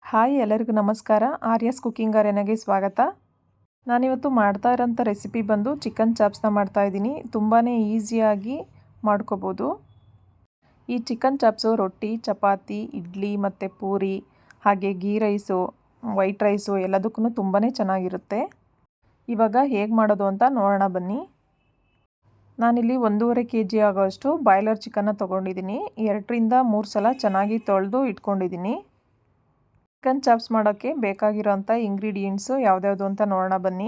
Hi ಎಲ್ಲರಿಗೂ ನಮಸ್ಕಾರ. ಆರ್ಯಸ್ cooking ಅರೇನಾಗೆ ಸ್ವಾಗತ. ನಾನಿವತ್ತು ಮಾಡ್ತಾ ಇರೋಂಥ ರೆಸಿಪಿ ಬಂದು ಚಿಕನ್ ಚಾಪ್ಸ್ನ ಮಾಡ್ತಾಯಿದ್ದೀನಿ. ತುಂಬಾ ಈಸಿಯಾಗಿ ಮಾಡ್ಕೋಬೋದು. ಈ ಚಿಕನ್ ಚಾಪ್ಸು ರೊಟ್ಟಿ, ಚಪಾತಿ, ಇಡ್ಲಿ ಮತ್ತು ಪೂರಿ, ಹಾಗೆ ಗೀ ರೈಸು, ವೈಟ್ ರೈಸು ಎಲ್ಲದಕ್ಕೂ ತುಂಬಾ ಚೆನ್ನಾಗಿರುತ್ತೆ. ಇವಾಗ ಹೇಗೆ ಮಾಡೋದು ಅಂತ ನೋಡೋಣ ಬನ್ನಿ. ನಾನಿಲ್ಲಿ 1.5 kg ಆಗೋಷ್ಟು ಬಾಯ್ಲರ್ ಚಿಕನ್ನ ತೊಗೊಂಡಿದ್ದೀನಿ. 2ರಿಂದ 3 ಸಲ ಚೆನ್ನಾಗಿ ತೊಳೆದು ಇಟ್ಕೊಂಡಿದ್ದೀನಿ. ಚಿಕನ್ ಚಾಪ್ಸ್ ಮಾಡೋಕ್ಕೆ ಬೇಕಾಗಿರೋಂಥ ಇಂಗ್ರೀಡಿಯೆಂಟ್ಸು ಯಾವ್ದ್ಯಾವುದು ಅಂತ ನೋಡೋಣ ಬನ್ನಿ.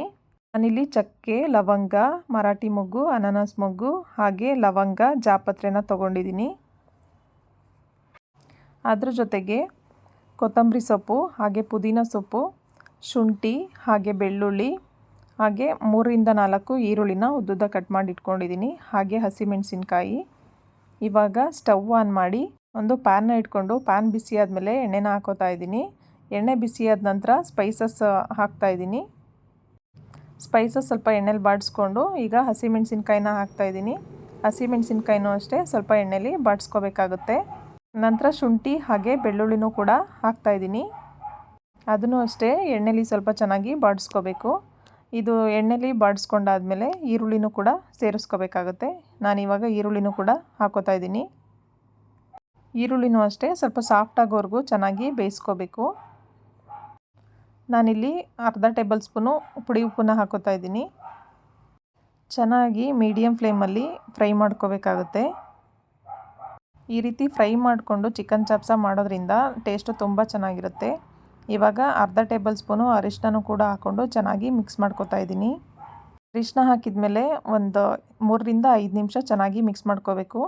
ನಾನಿಲ್ಲಿ ಚಕ್ಕೆ, ಲವಂಗ, ಮರಾಠಿ ಮೊಗ್ಗು, ಅನಾನಸ್ ಮೊಗ್ಗು, ಹಾಗೆ ಲವಂಗ, ಜಾಪತ್ರೆನ ತೊಗೊಂಡಿದ್ದೀನಿ. ಅದ್ರ ಜೊತೆಗೆ ಕೊತ್ತಂಬರಿ ಸೊಪ್ಪು, ಹಾಗೆ ಪುದೀನ ಸೊಪ್ಪು, ಶುಂಠಿ, ಹಾಗೆ ಬೆಳ್ಳುಳ್ಳಿ, ಹಾಗೆ 3ರಿಂದ 4 ಈರುಳ್ಳಿನ ಉದ್ದುದ್ದ ಕಟ್ ಮಾಡಿ ಇಟ್ಕೊಂಡಿದ್ದೀನಿ, ಹಾಗೆ ಹಸಿಮೆಣಸಿನ್ಕಾಯಿ. ಇವಾಗ ಸ್ಟವ್ ಆನ್ ಮಾಡಿ ಒಂದು ಪ್ಯಾನ್ನ ಇಟ್ಕೊಂಡು ಪ್ಯಾನ್ ಬಿಸಿ ಆದಮೇಲೆ ಎಣ್ಣೆನ ಹಾಕೋತಾ ಇದ್ದೀನಿ. ಎಣ್ಣೆ ಬಿಸಿ ಆದ ನಂತರ ಸ್ಪೈಸಸ್ ಹಾಕ್ತಾಯಿದ್ದೀನಿ. ಸ್ಪೈಸಸ್ ಸ್ವಲ್ಪ ಎಣ್ಣೆಲಿ ಬಾಡಿಸ್ಕೊಂಡು ಈಗ ಹಸಿಮೆಣಸಿನ್ಕಾಯಿನ ಹಾಕ್ತಾಯಿದ್ದೀನಿ. ಹಸಿಮೆಣಸಿನ್ಕಾಯಿನೂ ಅಷ್ಟೇ ಸ್ವಲ್ಪ ಎಣ್ಣೆಲಿ ಬಾಡಿಸ್ಕೋಬೇಕಾಗುತ್ತೆ. ನಂತರ ಶುಂಠಿ ಹಾಗೆ ಬೆಳ್ಳುಳ್ಳಿನೂ ಕೂಡ ಹಾಕ್ತಾಯಿದ್ದೀನಿ. ಅದನ್ನು ಅಷ್ಟೇ ಎಣ್ಣೆಲಿ ಸ್ವಲ್ಪ ಚೆನ್ನಾಗಿ ಬಾಡಿಸ್ಕೋಬೇಕು. ಇದು ಎಣ್ಣೆಲಿ ಬಾಡಿಸ್ಕೊಂಡಾದ್ಮೇಲೆ ಈರುಳ್ಳಿನೂ ಕೂಡ ಸೇರಿಸ್ಕೋಬೇಕಾಗುತ್ತೆ. ನಾನಿವಾಗ ಈರುಳ್ಳಿನೂ ಕೂಡ ಹಾಕೋತಾ ಇದ್ದೀನಿ. ಈರುಳ್ಳಿನೂ ಅಷ್ಟೇ ಸ್ವಲ್ಪ ಸಾಫ್ಟ್ ಆಗೋವರೆಗೂ ಚೆನ್ನಾಗಿ ಬೇಯಿಸ್ಕೋಬೇಕು. ನಾನಿಲ್ಲಿ ಅರ್ಧ ಟೇಬಲ್ ಸ್ಪೂನು ಪುಡಿ ಉಪ್ಪನ್ನ ಹಾಕೋತಾ ಇದ್ದೀನಿ. ಚೆನ್ನಾಗಿ ಮೀಡಿಯಮ್ ಫ್ಲೇಮಲ್ಲಿ ಫ್ರೈ ಮಾಡ್ಕೋಬೇಕಾಗುತ್ತೆ. ಈ ರೀತಿ ಫ್ರೈ ಮಾಡಿಕೊಂಡು ಚಿಕನ್ ಚಾಪ್ಸ ಮಾಡೋದ್ರಿಂದ ಟೇಸ್ಟು ತುಂಬ ಚೆನ್ನಾಗಿರುತ್ತೆ. ಇವಾಗ ಅರ್ಧ ಟೇಬಲ್ ಸ್ಪೂನು ಅರಿಶಿನೂ ಕೂಡ ಹಾಕ್ಕೊಂಡು ಚೆನ್ನಾಗಿ ಮಿಕ್ಸ್ ಮಾಡ್ಕೋತಾ ಇದ್ದೀನಿ. ಅರಿಶಿನ ಹಾಕಿದ್ಮೇಲೆ ಒಂದು 3ರಿಂದ 5 ನಿಮಿಷ ಚೆನ್ನಾಗಿ ಮಿಕ್ಸ್ ಮಾಡ್ಕೋಬೇಕು.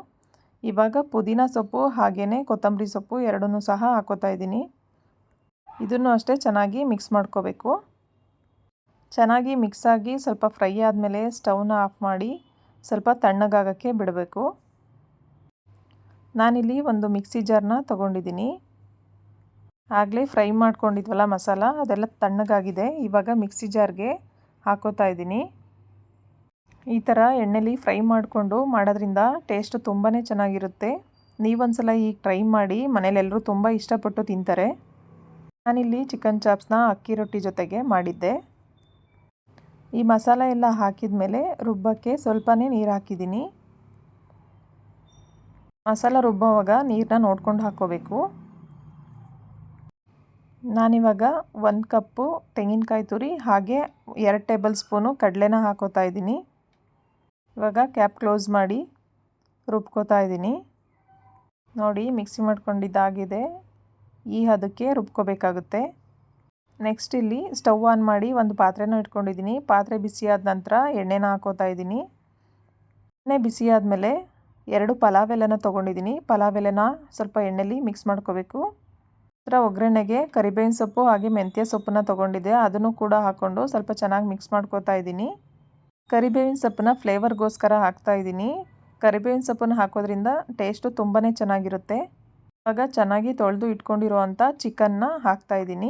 ಇವಾಗ ಪುದೀನ ಸೊಪ್ಪು ಹಾಗೆಯೇ ಕೊತ್ತಂಬರಿ ಸೊಪ್ಪು ಎರಡನ್ನೂ ಸಹ ಹಾಕೋತಾ ಇದ್ದೀನಿ. ಇದನ್ನು ಅಷ್ಟೇ ಚೆನ್ನಾಗಿ ಮಿಕ್ಸ್ ಮಾಡ್ಕೋಬೇಕು. ಚೆನ್ನಾಗಿ ಮಿಕ್ಸ್ ಆಗಿ ಸ್ವಲ್ಪ ಫ್ರೈ ಆದಮೇಲೆ ಸ್ಟವ್ನ ಆಫ್ ಮಾಡಿ ಸ್ವಲ್ಪ ತಣ್ಣಗಾಗೋಕ್ಕೆ ಬಿಡಬೇಕು. ನಾನಿಲ್ಲಿ ಒಂದು ಮಿಕ್ಸಿ ಜಾರ್ನ ತೊಗೊಂಡಿದ್ದೀನಿ. ಆಗಲೇ ಫ್ರೈ ಮಾಡ್ಕೊಂಡಿದ್ವಲ್ಲ ಮಸಾಲ, ಅದೆಲ್ಲ ತಣ್ಣಗಾಗಿದೆ. ಇವಾಗ ಮಿಕ್ಸಿ ಜಾರ್ಗೆ ಹಾಕೋತಾ ಇದ್ದೀನಿ. ಈ ಥರ ಎಣ್ಣೆಲಿ ಫ್ರೈ ಮಾಡಿಕೊಂಡು ಮಾಡೋದ್ರಿಂದ ಟೇಸ್ಟು ತುಂಬಾ ಚೆನ್ನಾಗಿರುತ್ತೆ. ನೀವೊಂದ್ಸಲ ಈಗ ಟ್ರೈ ಮಾಡಿ, ಮನೇಲೆಲ್ಲರೂ ತುಂಬ ಇಷ್ಟಪಟ್ಟು ತಿಂತಾರೆ. ನಾನಿಲ್ಲಿ ಚಿಕನ್ ಚಾಪ್ಸ್ನ ಅಕ್ಕಿ ರೊಟ್ಟಿ ಜೊತೆಗೆ ಮಾಡಿದ್ದೆ. ಈ ಮಸಾಲ ಎಲ್ಲ ಹಾಕಿದ ಮೇಲೆ ರುಬ್ಬಕ್ಕೆ ಸ್ವಲ್ಪನೇ ನೀರು ಹಾಕಿದ್ದೀನಿ. ಮಸಾಲ ರುಬ್ಬುವಾಗ ನೀರನ್ನ ನೋಡ್ಕೊಂಡು ಹಾಕ್ಕೋಬೇಕು. ನಾನಿವಾಗ 1 ಕಪ್ಪು ತೆಂಗಿನಕಾಯಿ ತುರಿ ಹಾಗೆ 2 ಟೇಬಲ್ ಸ್ಪೂನು ಕಡಲೆನ ಹಾಕೋತಾ ಇದ್ದೀನಿ. ಇವಾಗ ಕ್ಯಾಪ್ ಕ್ಲೋಸ್ ಮಾಡಿ ರುಬ್ಕೋತಾ ಇದ್ದೀನಿ. ನೋಡಿ, ಮಿಕ್ಸಿ ಮಾಡ್ಕೊಂಡಿದ್ದಾಗಿದೆ. ಈ ಹದಕ್ಕೆ ರುಬ್ಕೋಬೇಕಾಗುತ್ತೆ. ನೆಕ್ಸ್ಟ್ ಇಲ್ಲಿ ಸ್ಟವ್ ಆನ್ ಮಾಡಿ ಒಂದು ಪಾತ್ರೆನ ಇಟ್ಕೊಂಡಿದ್ದೀನಿ. ಪಾತ್ರೆ ಬಿಸಿಯಾದ ನಂತರ ಎಣ್ಣೆನ ಹಾಕೋತಾ ಇದ್ದೀನಿ. ಎಣ್ಣೆ ಬಿಸಿ ಆದಮೇಲೆ 2 ಪಲಾವ್ ಎಲೆನ ತೊಗೊಂಡಿದ್ದೀನಿ. ಪಲಾವ್ ಎಲೆನ ಸ್ವಲ್ಪ ಎಣ್ಣೆಲಿ ಮಿಕ್ಸ್ ಮಾಡ್ಕೋಬೇಕು. ನಂತರ ಒಗ್ಗರಣೆಗೆ ಕರಿಬೇವಿನ ಸೊಪ್ಪು ಹಾಗೆ ಮೆಂತ್ಯ ಸೊಪ್ಪನ್ನ ತೊಗೊಂಡಿದ್ದೆ. ಅದನ್ನು ಕೂಡ ಹಾಕ್ಕೊಂಡು ಸ್ವಲ್ಪ ಚೆನ್ನಾಗಿ ಮಿಕ್ಸ್ ಮಾಡ್ಕೋತಾ ಇದ್ದೀನಿ. ಕರಿಬೇವಿನ ಸೊಪ್ಪನ್ನ ಫ್ಲೇವರ್ಗೋಸ್ಕರ ಹಾಕ್ತಾ ಇದ್ದೀನಿ. ಕರಿಬೇವಿನ ಸೊಪ್ಪನ್ನು ಹಾಕೋದ್ರಿಂದ ಟೇಸ್ಟು ತುಂಬಾ ಚೆನ್ನಾಗಿರುತ್ತೆ. ಇವಾಗ ಚೆನ್ನಾಗಿ ತೊಳೆದು ಇಟ್ಕೊಂಡಿರುವಂಥ ಚಿಕನ್ನ ಹಾಕ್ತಾಯಿದ್ದೀನಿ.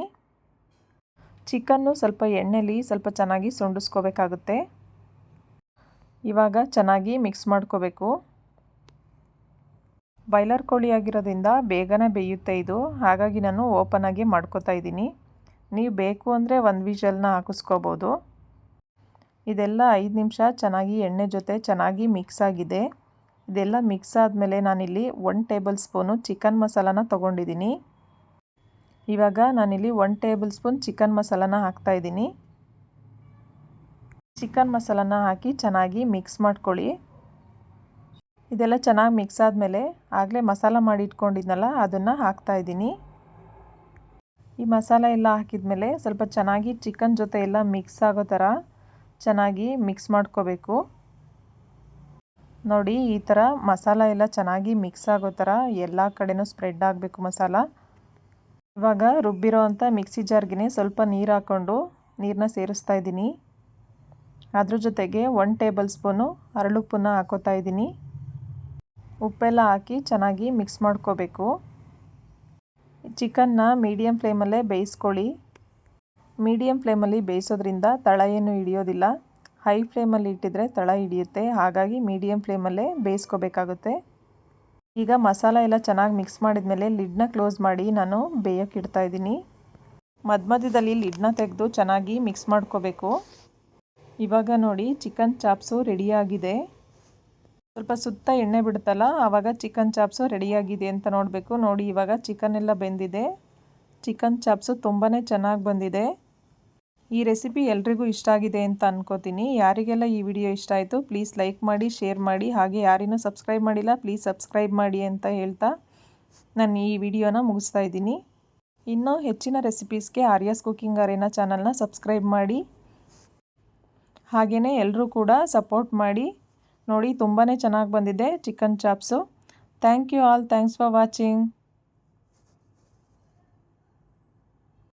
ಚಿಕನ್ನು ಸ್ವಲ್ಪ ಎಣ್ಣೆಲಿ ಸ್ವಲ್ಪ ಚೆನ್ನಾಗಿ ಸುಂಡಿಸ್ಕೋಬೇಕಾಗುತ್ತೆ. ಇವಾಗ ಚೆನ್ನಾಗಿ ಮಿಕ್ಸ್ ಮಾಡ್ಕೋಬೇಕು. ಬಾಯ್ಲರ್ ಕೋಳಿ ಆಗಿರೋದ್ರಿಂದ ಬೇಗನೆ ಬೇಯುತ್ತೆ ಇದು. ಹಾಗಾಗಿ ನಾನು ಓಪನ್ ಆಗಿ ಮಾಡ್ಕೋತಾ ಇದ್ದೀನಿ. ನೀವು ಬೇಕು ಅಂದರೆ 1 ವಿಷಲ್ನ ಹಾಕಿಸ್ಕೋಬೋದು. ಇದೆಲ್ಲ 5 ನಿಮಿಷ ಚೆನ್ನಾಗಿ ಎಣ್ಣೆ ಜೊತೆ ಚೆನ್ನಾಗಿ ಮಿಕ್ಸ್ ಆಗಿದೆ. ಇದೆಲ್ಲ ಮಿಕ್ಸ್ ಆದಮೇಲೆ ನಾನಿಲ್ಲಿ 1 ಟೇಬಲ್ ಸ್ಪೂನು ಚಿಕನ್ ಮಸಾಲಾನ ತೊಗೊಂಡಿದ್ದೀನಿ. ಇವಾಗ ನಾನಿಲ್ಲಿ 1 ಟೇಬಲ್ ಸ್ಪೂನ್ ಚಿಕನ್ ಮಸಾಲಾನ ಹಾಕ್ತಾಯಿದ್ದೀನಿ. ಚಿಕನ್ ಮಸಾಲಾನ ಹಾಕಿ ಚೆನ್ನಾಗಿ ಮಿಕ್ಸ್ ಮಾಡ್ಕೊಳ್ಳಿ. ಇದೆಲ್ಲ ಚೆನ್ನಾಗಿ ಮಿಕ್ಸ್ ಆದಮೇಲೆ ಆಗಲೇ ಮಸಾಲ ಮಾಡಿ ಇಟ್ಕೊಂಡಿದ್ನಲ್ಲ ಅದನ್ನು ಹಾಕ್ತಾಯಿದ್ದೀನಿ. ಈ ಮಸಾಲ ಎಲ್ಲ ಹಾಕಿದ್ಮೇಲೆ ಸ್ವಲ್ಪ ಚೆನ್ನಾಗಿ ಚಿಕನ್ ಜೊತೆ ಎಲ್ಲ ಮಿಕ್ಸ್ ಆಗೋ ಥರ ಚೆನ್ನಾಗಿ ಮಿಕ್ಸ್ ಮಾಡ್ಕೋಬೇಕು. ನೋಡಿ, ಈ ಥರ ಮಸಾಲ ಎಲ್ಲ ಚೆನ್ನಾಗಿ ಮಿಕ್ಸ್ ಆಗೋ ಥರ ಎಲ್ಲ ಕಡೆನೂ ಸ್ಪ್ರೆಡ್ ಆಗಬೇಕು ಮಸಾಲ. ಇವಾಗ ರುಬ್ಬಿರೋ ಅಂಥ ಮಿಕ್ಸಿ ಜಾರ್ಗೆ ಸ್ವಲ್ಪ ನೀರು ಹಾಕ್ಕೊಂಡು ನೀರನ್ನ ಸೇರಿಸ್ತಾ ಇದ್ದೀನಿ. ಅದ್ರ ಜೊತೆಗೆ 1 ಟೇಬಲ್ ಸ್ಪೂನು ಹರಳುಪ್ಪನ್ನ ಹಾಕೋತಾ ಇದ್ದೀನಿ. ಉಪ್ಪೆಲ್ಲ ಹಾಕಿ ಚೆನ್ನಾಗಿ ಮಿಕ್ಸ್ ಮಾಡ್ಕೋಬೇಕು. ಚಿಕನ್ನ ಮೀಡಿಯಮ್ ಫ್ಲೇಮಲ್ಲೇ ಬೇಯಿಸ್ಕೊಳ್ಳಿ. ಮೀಡಿಯಮ್ ಫ್ಲೇಮಲ್ಲಿ ಬೇಯಿಸೋದ್ರಿಂದ ತಳ ಏನು ಹಿಡಿಯೋದಿಲ್ಲ. ಹೈ ಫ್ಲೇಮಲ್ಲಿ ಇಟ್ಟಿದ್ರೆ ತಳ ಹಿಡಿಯುತ್ತೆ. ಹಾಗಾಗಿ ಮೀಡಿಯಮ್ ಫ್ಲೇಮಲ್ಲೇ ಬೇಯಿಸ್ಕೋಬೇಕಾಗುತ್ತೆ. ಈಗ ಮಸಾಲ ಎಲ್ಲ ಚೆನ್ನಾಗಿ ಮಿಕ್ಸ್ ಮಾಡಿದ್ಮೇಲೆ ಲಿಡ್ನ ಕ್ಲೋಸ್ ಮಾಡಿ ನಾನು ಬೇಯೋಕ್ಕೆ ಇಡ್ತಾ ಇದ್ದೀನಿ. ಮಧ್ಯದಲ್ಲಿ ಲಿಡ್ನ ತೆಗೆದು ಚೆನ್ನಾಗಿ ಮಿಕ್ಸ್ ಮಾಡ್ಕೋಬೇಕು. ಇವಾಗ ನೋಡಿ ಚಿಕನ್ ಚಾಪ್ಸು ರೆಡಿಯಾಗಿದೆ. ಸ್ವಲ್ಪ ಸುತ್ತ ಎಣ್ಣೆ ಬಿಡುತ್ತಲ್ಲ ಆವಾಗ ಚಿಕನ್ ಚಾಪ್ಸು ರೆಡಿಯಾಗಿದೆ ಅಂತ ನೋಡಬೇಕು. ನೋಡಿ ಇವಾಗ ಚಿಕನ್ ಎಲ್ಲ ಬೆಂದಿದೆ. ಚಿಕನ್ ಚಾಪ್ಸು ತುಂಬಾ ಚೆನ್ನಾಗಿ ಬಂದಿದೆ. ಈ ರೆಸಿಪಿ ಎಲ್ರಿಗೂ ಇಷ್ಟ ಆಗಿದೆ ಅಂತ ಅನ್ಕೋತೀನಿ. ಯಾರಿಗೆಲ್ಲ ಈ ವಿಡಿಯೋ ಇಷ್ಟ ಆಯಿತು ಪ್ಲೀಸ್ ಲೈಕ್ ಮಾಡಿ, ಶೇರ್ ಮಾಡಿ, ಹಾಗೆ ಯಾರಿನ್ನೂ ಸಬ್ಸ್ಕ್ರೈಬ್ ಮಾಡಿಲ್ಲ ಪ್ಲೀಸ್ ಸಬ್ಸ್ಕ್ರೈಬ್ ಮಾಡಿ ಅಂತ ಹೇಳ್ತಾ ನಾನು ಈ ವಿಡಿಯೋನ ಮುಗಿಸ್ತಾ ಇದ್ದೀನಿ. ಇನ್ನೂ ಹೆಚ್ಚಿನ ರೆಸಿಪೀಸ್ಗೆ ಆರ್ಯಾಸ್ ಕುಕಿಂಗ್ ಅರೇನಾ ಚಾನಲ್ನ ಸಬ್ಸ್ಕ್ರೈಬ್ ಮಾಡಿ. ಹಾಗೆಯೇ ಎಲ್ಲರೂ ಕೂಡ ಸಪೋರ್ಟ್ ಮಾಡಿ. ನೋಡಿ ತುಂಬಾ ಚೆನ್ನಾಗಿ ಬಂದಿದೆ chicken chops. Thank you all. Thanks for watching.